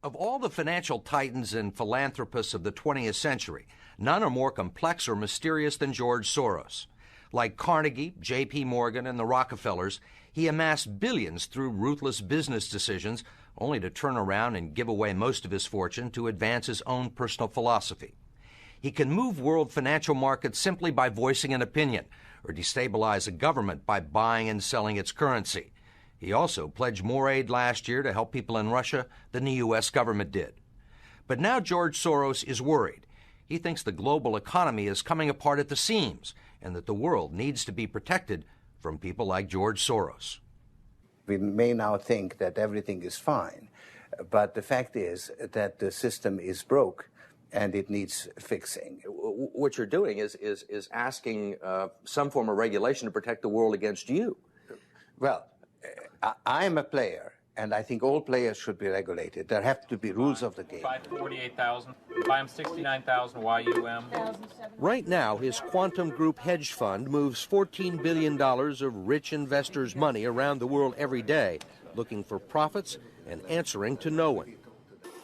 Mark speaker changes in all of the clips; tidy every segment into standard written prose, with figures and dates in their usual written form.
Speaker 1: Of all the financial titans and philanthropists of the 20th century, none are more complex or mysterious than George Soros. Like Carnegie, J.P. Morgan, and the Rockefellers, he amassed billions through ruthless business decisions, only to turn around and give away most of his fortune to advance his own personal philosophy. He can move world financial markets simply by voicing an opinion, or destabilize a government by buying and selling its currency. He also pledged more aid last year to help people in Russia than the U.S. government did. But now George Soros is worried. He thinks the global economy is coming apart at the seams and that the world needs to be protected from people like George Soros.
Speaker 2: We may now think that everything is fine, but the fact is that the system is broke and it needs fixing.
Speaker 1: What you're doing is asking some form of regulation to protect the world against you.
Speaker 2: Well, I am a player, and I think all players should be regulated. There have to be rules of the game.
Speaker 3: Buy 48,000. Buy him 69,000 YUM.
Speaker 1: Right now, his Quantum Group hedge fund moves $14 billion of rich investors' money around the world every day, looking for profits and answering to no one.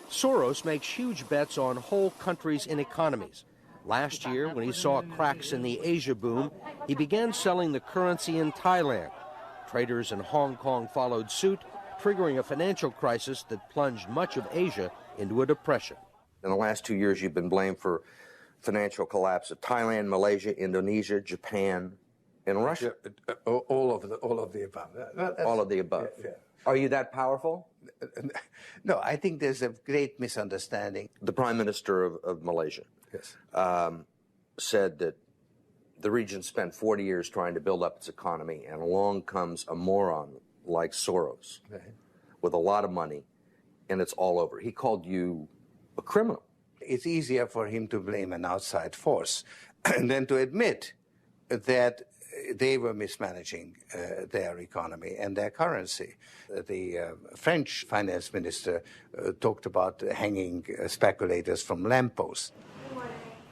Speaker 1: Soros makes huge bets on whole countries and economies. Last year, when he saw cracks in the Asia boom, he began selling the currency in Thailand. Traders in Hong Kong followed suit, triggering a financial crisis that plunged much of Asia into a depression. In the last 2 years, you've been blamed for financial collapse of Thailand, Malaysia, Indonesia, Japan, and Russia.
Speaker 2: All of the above.
Speaker 1: All of the above.
Speaker 2: Yeah.
Speaker 1: Are you that powerful?
Speaker 2: No, I think there's a great misunderstanding.
Speaker 1: The Prime Minister of Malaysia said that the region spent 40 years trying to build up its economy, and along comes a moron like Soros with a lot of money, and it's all over. He called you a criminal.
Speaker 2: It's easier for him to blame an outside force than to admit that they were mismanaging their economy and their currency. The French finance minister talked about hanging speculators from lampposts.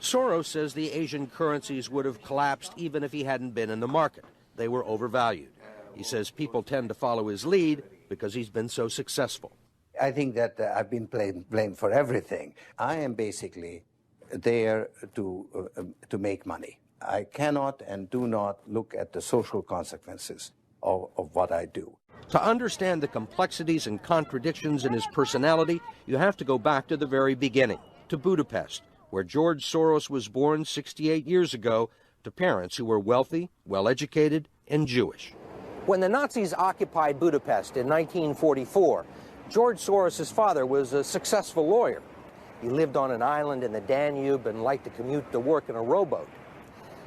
Speaker 1: Soros says the Asian currencies would have collapsed even if he hadn't been in the market. They were overvalued. He says people tend to follow his lead because he's been so successful.
Speaker 2: I think that I've been blamed for everything. I am basically there to make money. I cannot and do not look at the social consequences of what I do.
Speaker 1: To understand the complexities and contradictions in his personality, you have to go back to the very beginning, to Budapest, where George Soros was born 68 years ago to parents who were wealthy, well-educated, and Jewish. When the Nazis occupied Budapest in 1944, George Soros' father was a successful lawyer. He lived on an island in the Danube and liked to commute to work in a rowboat.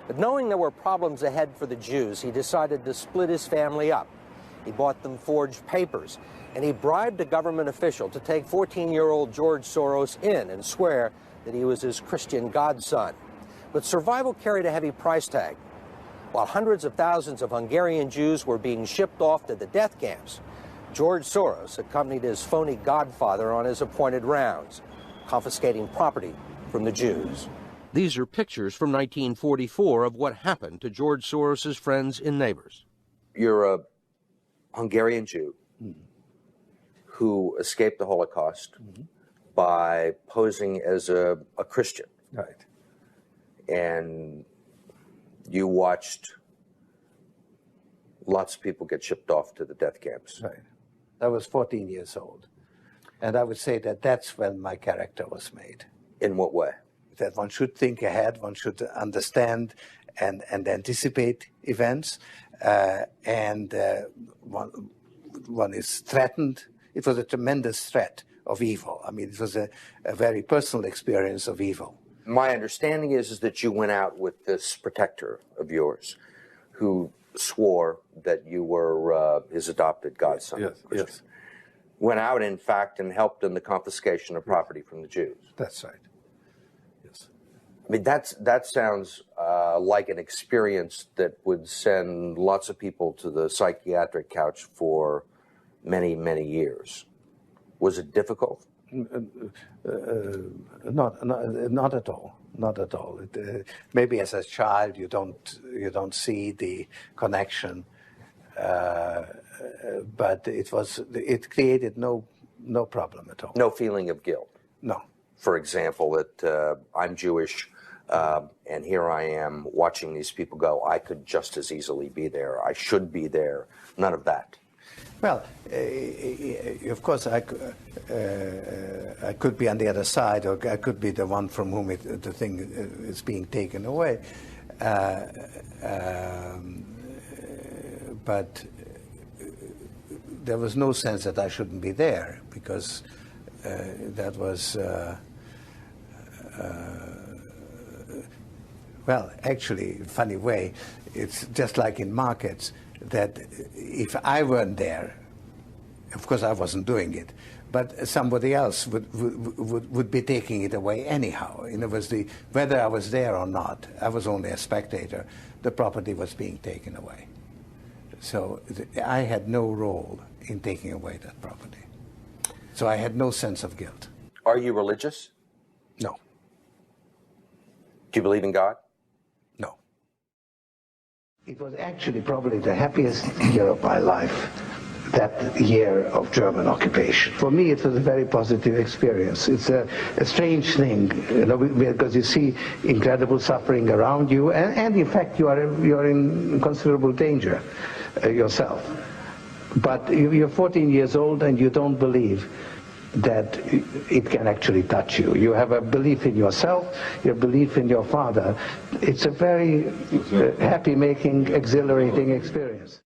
Speaker 1: But knowing there were problems ahead for the Jews, he decided to split his family up. He bought them forged papers, and he bribed a government official to take 14-year-old George Soros in and swear that he was his Christian godson. But survival carried a heavy price tag. While hundreds of thousands of Hungarian Jews were being shipped off to the death camps, George Soros accompanied his phony godfather on his appointed rounds, confiscating property from the Jews. These are pictures from 1944 of what happened to George Soros' friends and neighbors. You're a Hungarian Jew who escaped the Holocaust by posing as a Christian.
Speaker 2: Right.
Speaker 1: And you watched lots of people get shipped off to the death camps.
Speaker 2: Right. I was 14 years old. And I would say that that's when my character was made.
Speaker 1: In what way?
Speaker 2: That one should think ahead, one should understand and anticipate events, and one is threatened. It was a tremendous threat of evil. I mean, it was a very personal experience of evil.
Speaker 1: My understanding is that you went out with this protector of yours who swore that you were his adopted godson.
Speaker 2: Yes.
Speaker 1: Went out, in fact, and helped in the confiscation of property from the Jews.
Speaker 2: That's right. Yes.
Speaker 1: I mean, that sounds like an experience that would send lots of people to the psychiatric couch for many, many years. Was it difficult?
Speaker 2: Not at all. Not at all. Maybe as a child you don't see the connection, but it created no no problem at all.
Speaker 1: No feeling of guilt.
Speaker 2: No.
Speaker 1: For example, that I'm Jewish, and here I am watching these people go, I could just as easily be there. I should be there. None of that.
Speaker 2: Well, of course, I could be on the other side, or I could be the one from whom the thing is being taken away. But there was no sense that I shouldn't be there, because that was, well, actually, funny way, it's just like in markets, that if I weren't there, of course I wasn't doing it, but somebody else would be taking it away anyhow. In other words, whether I was there or not, I was only a spectator, the property was being taken away. So I had no role in taking away that property. So I had no sense of guilt.
Speaker 1: Are you religious?
Speaker 2: No.
Speaker 1: Do you believe in God?
Speaker 2: No. It was actually probably the happiest year of my life, that year of German occupation. For me, it was a very positive experience. It's a strange thing, because you see incredible suffering around you, and in fact, you are in considerable danger yourself. But you're 14 years old and you don't believe that it can actually touch you. You have a belief in yourself, your belief in your father. It's a very happy-making, exhilarating experience.